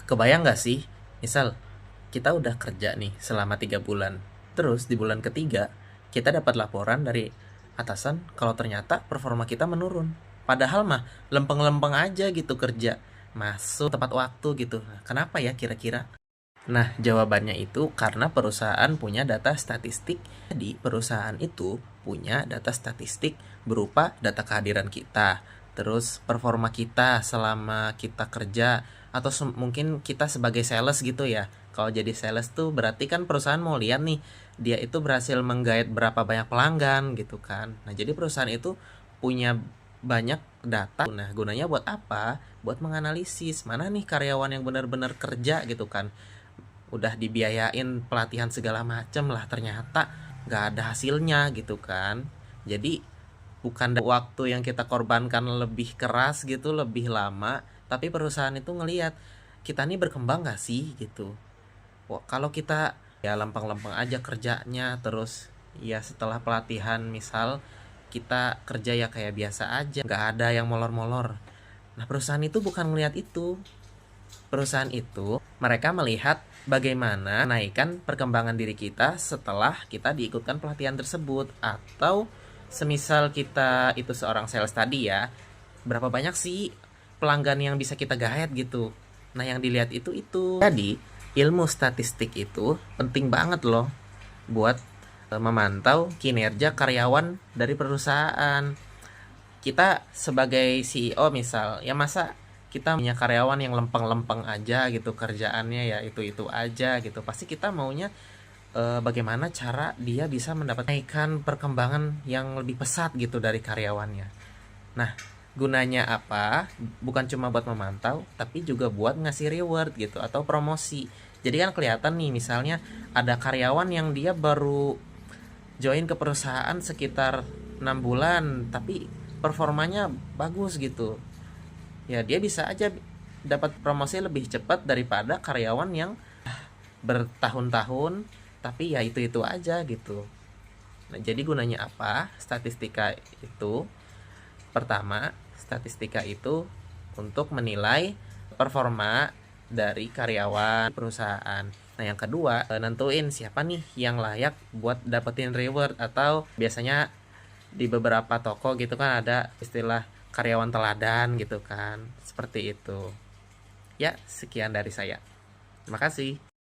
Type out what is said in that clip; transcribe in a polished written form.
Kebayang nggak sih, misal kita udah kerja nih selama 3 bulan, terus di bulan ketiga kita dapat laporan dari atasan kalau ternyata performa kita menurun. Padahal mah lempeng-lempeng aja gitu kerja, masuk tepat waktu gitu. Nah, kenapa ya kira-kira? Nah, jawabannya itu karena perusahaan punya data statistik. Jadi, perusahaan itu punya data statistik berupa data kehadiran kita, terus performa kita selama kita kerja, atau mungkin kita sebagai sales gitu ya. Kalau jadi sales tuh berarti kan perusahaan mau lihat nih, dia itu berhasil menggait berapa banyak pelanggan gitu kan. Nah, jadi perusahaan itu punya banyak data. Nah, gunanya buat apa? Buat menganalisis mana nih karyawan yang benar-benar kerja gitu kan, udah dibiayain pelatihan segala macem lah, ternyata nggak ada hasilnya gitu kan. Jadi bukan waktu yang kita korbankan lebih keras gitu, lebih lama, tapi perusahaan itu ngelihat kita nih berkembang nggak sih gitu. Wah, kalau kita ya lempeng-lempeng aja kerjanya, terus ya setelah pelatihan misal kita kerja ya kayak biasa aja, nggak ada yang molor-molor. Nah, perusahaan itu bukan melihat itu. Perusahaan itu mereka melihat bagaimana menaikkan perkembangan diri kita setelah kita diikutkan pelatihan tersebut, atau semisal kita itu seorang sales tadi ya, berapa banyak sih pelanggan yang bisa kita gaet gitu. Nah, yang dilihat itu. Jadi, ilmu statistik itu penting banget loh buat memantau kinerja karyawan dari perusahaan. Kita sebagai CEO misal, ya masa kita punya karyawan yang lempeng-lempeng aja gitu kerjaannya, ya itu-itu aja gitu. Pasti kita maunya bagaimana cara dia bisa mendapatkan perkembangan yang lebih pesat gitu dari karyawannya. Nah, gunanya apa? Bukan cuma buat memantau, tapi juga buat ngasih reward gitu atau promosi. Jadi kan kelihatan nih, misalnya ada karyawan yang dia baru join ke perusahaan sekitar 6 bulan, tapi performanya bagus gitu. Ya dia bisa aja dapat promosi lebih cepat daripada karyawan yang bertahun-tahun tapi ya itu-itu aja gitu. Nah, jadi gunanya apa? Statistika itu, pertama, statistika itu untuk menilai performa dari karyawan perusahaan. Nah, yang kedua, nentuin siapa nih yang layak buat dapetin reward, atau biasanya di beberapa toko gitu kan ada istilah karyawan teladan gitu kan. Seperti itu. Ya, sekian dari saya. Terima kasih.